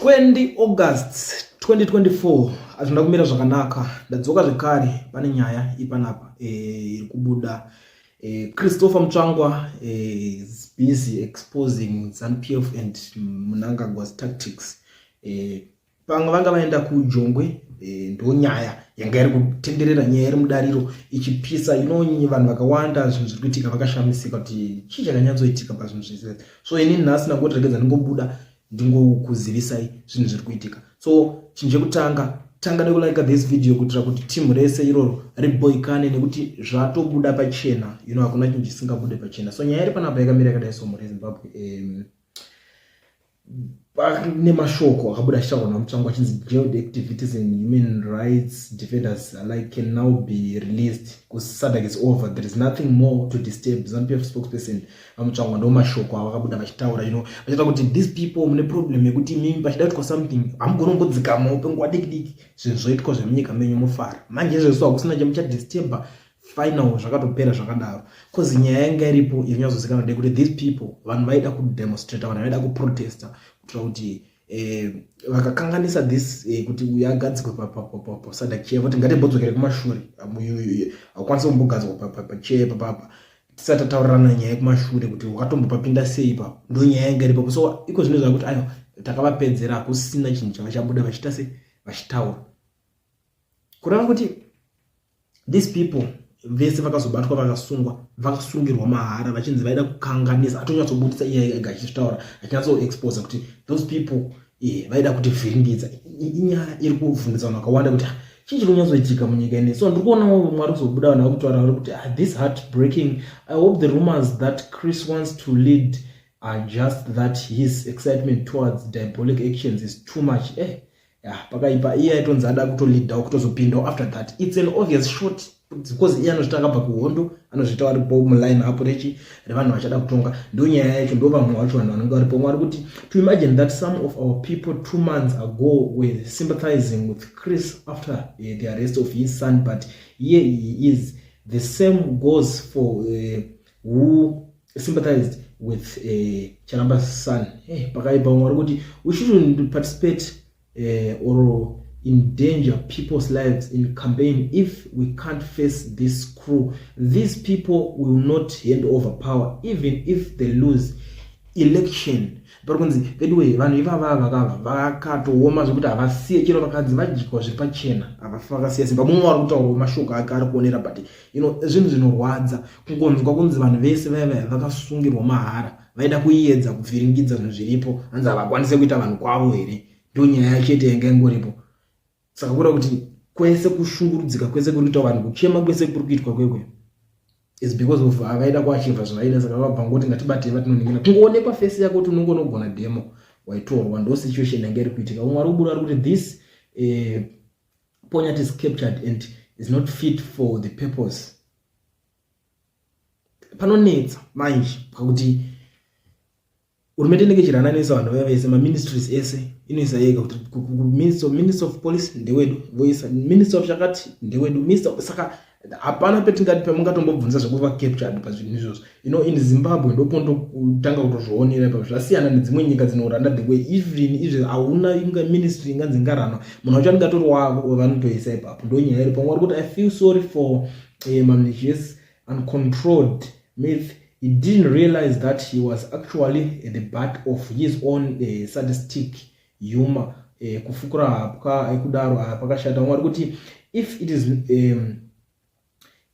20 August 2024 azvinda kumira zvakanaka. Ndadzoka zvekare pane nyaya ipanapa iri kubuda. Christopher Mutsvangwa is busy exposing ZANU-PF and Mnangagwa's tactics. Pamwe vanga vaenda kuJongwe ndo nyaya yanga iri kutenderera, nyaya iri mudariro ichipisa inonyi vanhu vakawanda, zvinhu zviri kuitika vakashamisika kuti chii chakanyatsoitika pazvinhu zvese. So inini nhasi ndangoti regedza ndingobuda ndingokuzivisai zvinhu zviri kuitika. So chinhu chekutanga tanga nekulike this video kuitira kuti timu rese iroro riboikane nekuti zvatobuda pachena, hakuna chinhu chisingabude pachena. So nyaya iri panapa yakamira yakadai somo reZimbabwe. Pane mashoko akabuda achitaurwa naMutsvangwa achinzi jailed activities and human rights defenders alike can now be released because SADC is over, there is nothing more to disturb. ZANU-PF spokesperson Mutsvangwa ndo mashoko avakabuda vachitaura vachita kuti these people mune problem yekuti mimi pachidaitwa something hamugoni kungodzikamo penguva diki diki zvinhu zvoitwa zvemunyika menyu mufara. Manje izvezvo hakusina chamuchadisturba final zvakatopera zvakadaro. Cause nyaya yanga iripo inyazozikanwa kuti these people vanhu vaida kudemonstrate, vanhu vaida kuprotesta kuitira kuti vakakanganisa this kuti uyu agadzikwe paSADC chair, kuti ngatimbodzokere kumashure. Haukwanisi kumbogadzikwa pachair papapa tisati tataurirana nyaya yekumashure kuti wakatombopapinda sei ipapo. Ndo nyaya yanga iripo. So iko zvinhu zvakuti ayo takavapedzera, hakusina chinhu chavachabuda vachiita sei vachitaura kureva kuti these people vese vakazobatwa vakasungirwa mahara vachinzi vaida kukanganisa. Atonyatsobudisa iye ega achitaura achinyatsoexpose kuti those people vaida kuti vhiringidza. Inyaya iri kuvhundisa vanhu vakawanda kuti chii chiri kunyatsoitika munyika ine. So ndiri kuonawo mwari kuzobuda vanhu vakutaura kuti this heartbreaking. I hope the rumors that Chris wants to lead are just that his excitement towards diabolic actions is too much. Pakaipa iye aitonzi ada kutolidhawo kutozopindawo after that. It's an obvious shot because iye anozvita akabva kuhondo, anozvita varipo muline apo revanhu vachada kutonga. Ndo nyaya yacho, ndo vamwe vacho vanhu vanenge varipo. Mwari kuti to imagine that some of our people 2 months ago were sympathizing with Chris after the arrest of his son, but here he is. The same goes for who sympathized with Chalamba's son. Pakaipa. Mwari kuti we shouldn't participate or endanger people's lives in campaign if we can't face this crew. These people will not hand over power even if they lose election. Parikunzi anyway vanhu ivava vakatooma zvokuti havasiye chero vakadzi vajikwa zviri pachena, havafakasiya simba. Mumwe vari kutaura mashoko ake ari kuonera, but zvinhu zvinorwadza kungonzwa kunzi vanhu vese vaya vakasungirwa mahara vaida kuedza kuvhiringidza zvinhu zviripo, hanzi havakwanise kuita vanhu kwavo here. Ndo nyaya chete yanga ingoripo. Saka kura kuti kwese kushungurudzika kwese kuri kuita vanhu kuchema kwese kuri kuitwa kwekwe is because of avaida kuachivha zvavaida. Saka vabva ngoti ngatibate vatinoningina kungoonekwa face yako kuti unongonogona demo waitorwa. Ndo situation yanga iri kuitika. Mwari ubura ari kuti this Ponyat is captured and is not fit for the purpose. Panonetsa manje pakuti hurumende inenge ichirananisa vanhu vaya vese, maministries ese inoisa yega kuti minister of police ndewedu, voisa minister of chakati ndewedu, minister. Saka hapana petingati pamungatombobvunza zvekuva captured pazvinhu izvozvo. In Zimbabwe ndopo ndokutanga kutozvionera ipapo. Zvasiyana nedzimwe nyika dzinoranda the way even izvi hauna inga ministry inganzi ingaranwa, munhu wacho anenge atori wavo vanotoisa ipapo. Ndo nyaya iripo. Mwari kuti I feel sorry for malicious uncontrolled myth. He didn't realize that he was actually the butt of his own sadistic humor. Kufukura kudaro pakashata. Mwari kuti if it is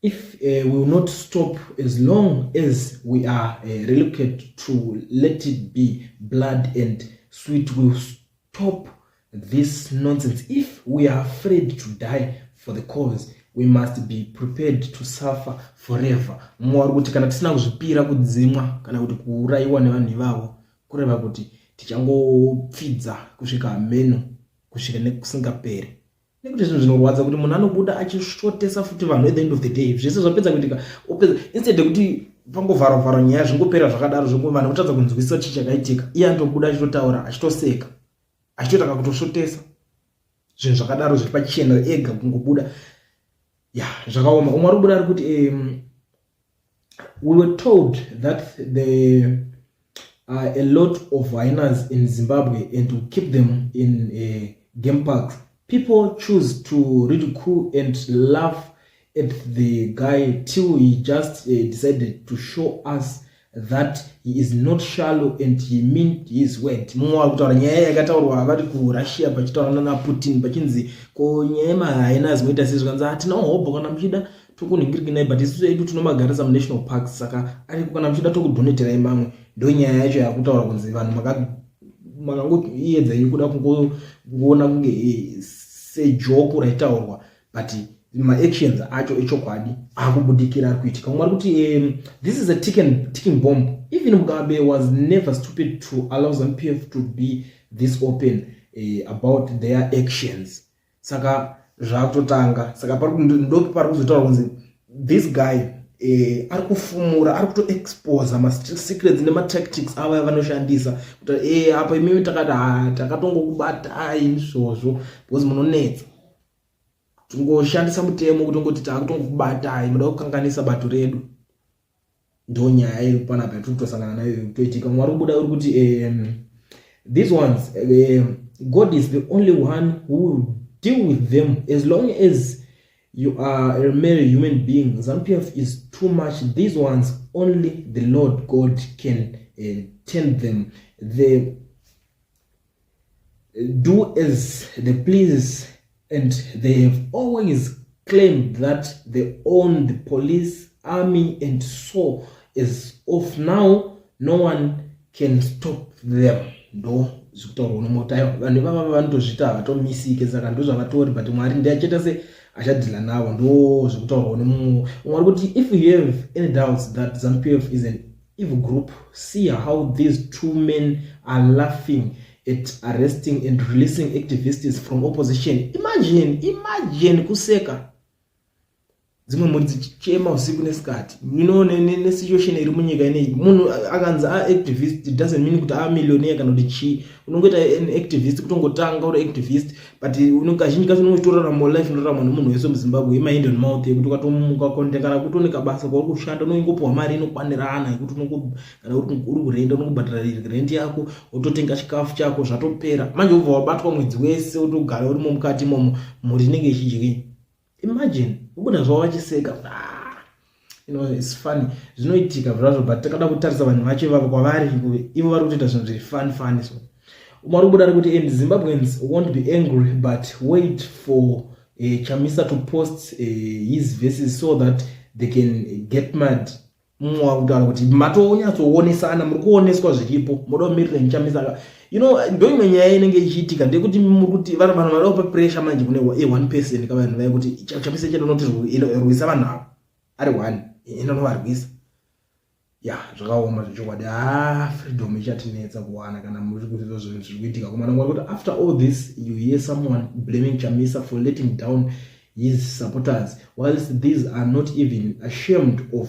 if we will not stop as long as we are reluctant to let it be blood and sweat, we will stop this nonsense. If we are afraid to die for the cause, we must be prepared to suffer forever. Mwari kuti kana tisina kuzvipira kudzimwa kana kuti kuuraiwa nevanhu ivavo, kureva kuti tichangopfidza kusvika meno, kusvika nekusingaperi. Nekuti zvinhu zvinorwadza kuti munhu anobuda achishotesa futi vanhu at the end of the day. Zvese zvapedza kuitika instead yekuti pangovhara nyaya zvingopera zvakadaro vanhu votadza kunzwisisa chii chakaitika, iye anotobuda achitotaura achitoseka achitotaka kutoshotesa zvinhu zvakadaro zviri pachena ega kungobuda. Zvakaoma. Mwari ubuda ari kuti we were told that the a lot of hyenas in Zimbabwe and to keep them in game parks, people choose to ridicule and laugh at the guy till he just decided to show us that he is not shallow and he meant his word. Mwa kutaura nyaya yakataurwa vari kuRussia pachitaurana naPutin pachinzi ko nyaya mahyenas zvinoita sezvo hatina hobo kana muchida tokunhingirikinai but isusu edu tinomagarisa munational parks saka ariko kana muchida tokudhoneterai mamwe. Ndo nyaya yacho yakutaura kunzi vanhu makangoiedzai kuda kungoona kunge sejoke raitaurwa but maactions acho echokwadi akubudikira ari kuitika. Umwe ari kuti this is a ticking bomb. Even Mugabe was never stupid to allow ZANU-PF to be this open about their actions. Saka zvakutotanga saka ndopi pari kuzotaura kunzi this guy ari kufumura ari kutoexpose masecrets nematactics avo yavanoshandisa kuti apa imimi takatongokubatai izvozvo because munonetsa tongoshandisa mutemo kuti ngoti takutongokubatai muda kukanganisa bato redu. Ndo nyaya iri panapa yatotosangana nayo toitika. Mwari kubuda uri kuti these ones God is the only one who will deal with them as long as you are a mere human being. ZANU-PF is too much. These ones only the Lord God can tend them. They do as they please, and they have always claimed that they own the police, army, and so as of now, no one can stop them. No. Zvitaura unomotaiwa vanhu ivava vanotozvita havatomisike saka ndo zvavatori but Mwari ndiye achita se achadhila navo. Ndo zvekutaurwa nemumwe. Mwari kuti if you have any doubts that ZANU-PF is an evil group, see how these two men are laughing at arresting and releasing activists from opposition. Imagine kuseka dzimwe mhuri dzichema usiku nesikati. Nesituation iri munyika ineyi munhu akanzi activist it doesn't mean kuti millionaire kana kuti chi. Unongoita an activist kutongotanga uri activist but kazhinji kacho unongotorarama more life inoraramwa nemunhu wese muZimbabwe mind and mouth yekuti ukatomuka kontekana kuti une kabasa kwauri kushanda unongopiwa mari inokwanirana yekuti kana uri kurenda unongobhadhara rent yako wototenga chikafu chako zvatopera. Manje ubva wabatwa mwedzi wese wotogara urimo mukati imomo mhuri inenge ichidyiwa. Imagine ubuda zvawachiseka it's funny zvinoitika zvazvo but takada kutarisa vanhu vacho ivavo kwavari ivo vari kutoita zvinhu zviri funny. So Mwari kubuda ari kuti Zimbabweans won't be angry but wait for Chamisa to post his verses so that they can get mad. Mwakutaura kuti matonyatsoonesa muri kuoneswa zvichipo muda kumirira Chamisa. Ndo imwe nyaya inenge ichiitika ndekuti muri kuti vanhu vari pressure manje kune one person kavanhu vaye kuti Chamisa chenonoti rwisa vanhu ava ari one inonovarwisa. Zvakaoma zvichokwadi. Freedom ichatinetsa kuwana kana muri kuti zvinhu zviri kuitika kumana Mwari kuti after all this you hear someone blaming Chamisa for letting down his supporters whilst these are not even ashamed of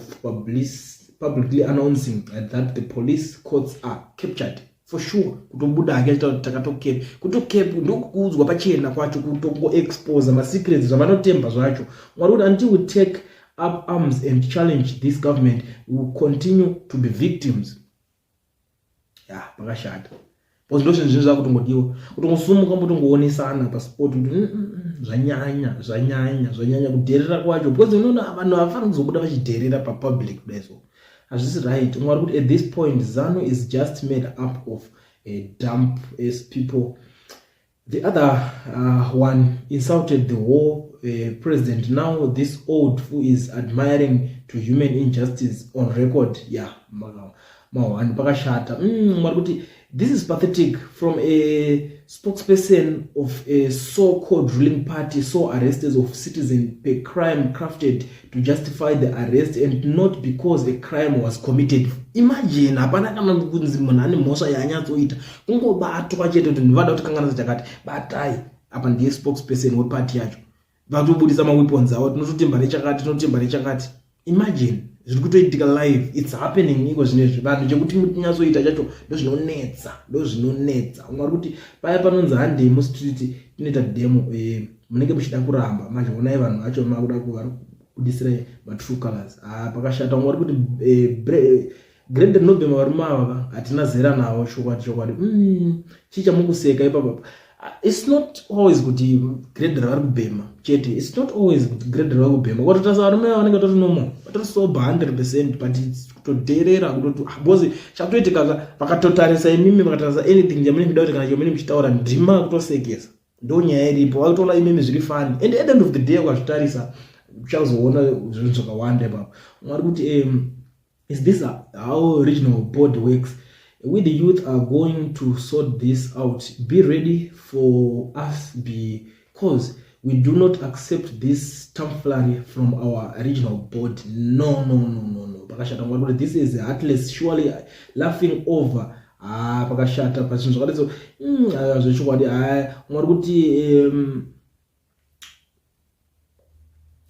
publicly announcing that the police courts are captured. For sure kutobuda akaita takatokepa kutokepa ndokuudzwa pachena kwacho kutongoexpose masecrets zvavanotemba zvacho. Mwari kuti until we take up arms and challenge this government we will continue to be victims. Pakashata because ndo zvinhu zvakutongodiwa kutongosumuka mutongoonesana pasport kuti zvanyanya kudherera kwacho because unoona vanhu havafani kuzobuda vachidherera papublic kudaiso. Hazvisi right. Mwari kuti at this point ZANU is just made up of dump as people. The other one insulted the war president. Now this old who is admiring to human injustice on record. Mawani pakashata. Mwari kuti this is pathetic from a spokesperson of a so-called ruling party saw arrests of citizens per crime crafted to justify the arrest and not because a crime was committed. Imagine hapana kana kunzi munhu ane mhosva yaanyatsoita kungobatwa chete kuti ndivada kuti kanganisa chakati batai apa ndiye spokesperson weparty yacho vatobudisa maweapons avo tinototemba nechakati. Imagine zviri kutoitika live, it's happening iko zvinezvi vanhu chekuti mutinyazoita chacho ndozvinonetsa. Mwari kuti paya panonzi handei mustreet inoita demo munenge muchida kuramba manje onai vanhu vacho makuda kubudisira matrue colors. Pakashata. Mwari kuti grade rinobhema varume ava hatina zera navo chokwadi chicha mukuseka ipapa. It's not always kuti grade ravari kubhema chete, it's not always kuti grade ravari kubhema kwatotasa varume ava vanenge tori normal vatori sober 100%, but kutoteerera because chakutoitika vakatotarisa imimi vakatarisa anything jamunenge muda kuti kana chomene muchitaura ndima kutosekesa ndo nyaya iripo, vakutoona imimi zviri fani, and at the end of the day ukazvitarisa uchazoona zvinhu zvakawanda ipapa. Mwari kuti is this how regional board works? We the youth are going to sort this out. Be ready for us because we do not accept this tomfoolery from our regional board. No. Pakashata, this is heartless, surely laughing over. Pakashata, pachinzvakadai zvechokwadi. Mwari kuti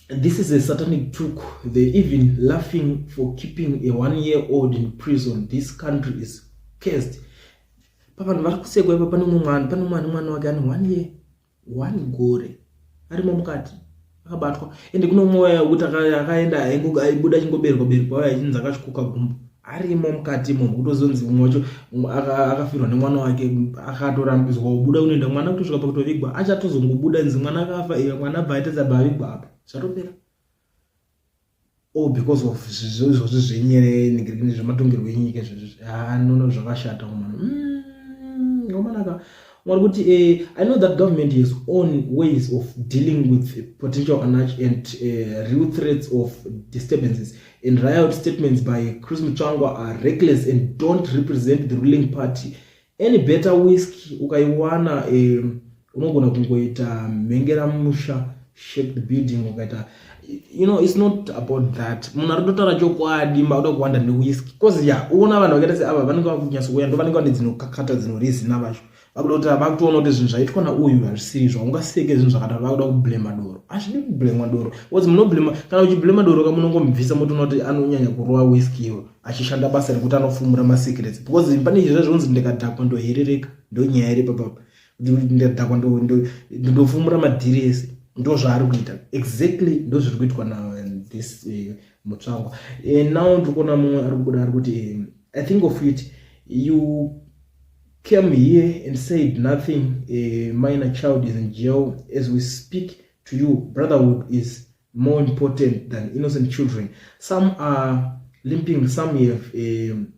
this is a satanic trick. They even laughing for keeping a 1-year-old in prison. This country is cursed. Papa vari kusekwa ipa pane mwana wake ane 1 year 1 gore arimo mukati akabatwa, ende kuno mwoyo wekuti akaenda aibuda chingoberwa achinzi akachikuka gumbo arimo mukati imomo, kutozonzi umwe wacho akafirwa nemwana wake akatorambidzwa kubuda unoenda mwana kutosvika pakutovigwa achatozongobuda nzi mwana akafa, mwana abva aitedza bavigwa apa zvatopera. Because of izvozvo zvenyere ningirikini zvematongerwo enyika izvozvo zvakashata ngomanaka. Mwari kuti I know that government has own ways of dealing with potential anarchy and real threats of disturbances, and riot statements by Chris Mutsvangwa are reckless and don't represent the ruling party. Any better whiskey ukaiwana unogona kungoita mhengera musha, shake the building ukaita, it's not about that. Munhu arikutaura chokwadi mauda kuwanda newhiskey because uona vanhu vakaita seava vanenge vakunyatsokuya ndo vanenge vane dzinokakata dzinorizina vacho vakuda kuti vakutoona kuti zvinhu zvaitwa nauyu hazvisiri zvaungaseke zvinhu zvakata vakuda kublema doro. Hazvidi kublemwa doro because munoblema, kana uchiblema doro kamunongomubvisa motoona kuti anonyanya kurova whisky iwo achishanda basa rekuti anofumura masecrets, because pane izvo zvonzi ndikadhakwa ndoherereka, ndo nyaya iri papapa kuti ndikadhakwa ndofumura madhiri ese, ndo zvaari kuita exactly, ndo zviri kuitwa na this Mutsvangwa. Now ndikuona mumwe ari kubuda ari kuti I think of it, you came here and said nothing, a minor child is in jail. As we speak to you, brotherhood is more important than innocent children. Some are limping, some have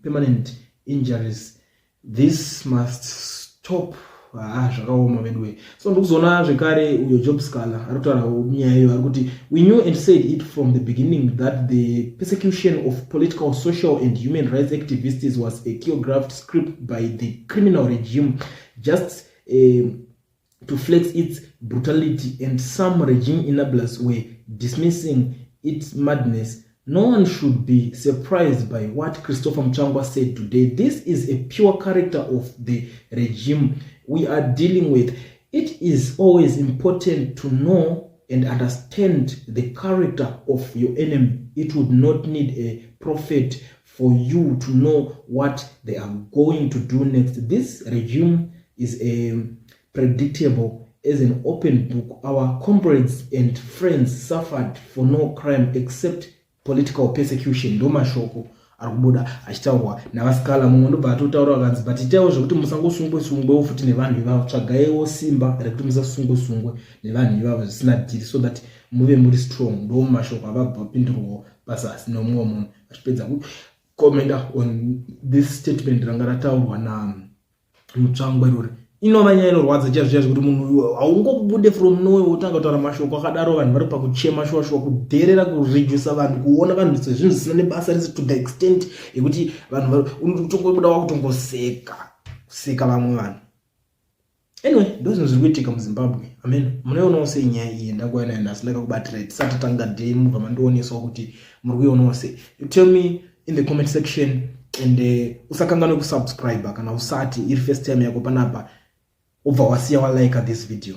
permanent injuries. This must stop. Zvakaoma bedwe. So ndikuzoona zvekare uyo Job Scala arikutaura nyaya iyo arikuti we knew and said it from the beginning that the persecution of political, social and human rights activists was a choreographed script by the criminal regime just to flex its brutality, and some regime enablers were dismissing its madness. No one should be surprised by what Christopher Mutsvangwa said today. This is a pure character of the regime we are dealing with. It is always important to know and understand the character of your enemy. It would not need a prophet for you to know what they are going to do next. This regime is predictable as an open book. Our comrades and friends suffered for no crime except political persecution. Ndo mashoko arikubuda achitaurwa navasikala. Mumwe ndobva atotaura vakanzi but itawo zvekuti musangosungwe futi nevanhu ivavo, tsvagaiwo simba rekuti musasungwe nevanhu ivavo zvisina dhiri, so that muve muri strong. Ndo mashoko avabva vapindurwawo pasasi nomumwe munhu achipedza kukomenda on this statement ranga rataurwa naMutsvangwa irori. Inova nyaya inorwadza chaizvo zvekuti munhu haungobude from nowhere wotanga kutaura mashoko akadaro, vanhu vari pakuchema shuwa kudherera kuredusa vanhu, kuona vanhu sezvinhu zvisina nebasa rese to the extent yekuti vanhu unotongobuda wakutongoseka vamwe vanhu. Anyway, ndo zvinhu zviri kuitika muZimbabwe. Amen. Munoionawo sei nyaya iyi? Ndakuona ina asileka kubatira tisati tanga day mubva mandioneswa kuti muri kuionawo sei. You tell me in the comment section, and usakanganwe kusubscribe kana usati iri first time yako panapa ubva wasiya wa like this video.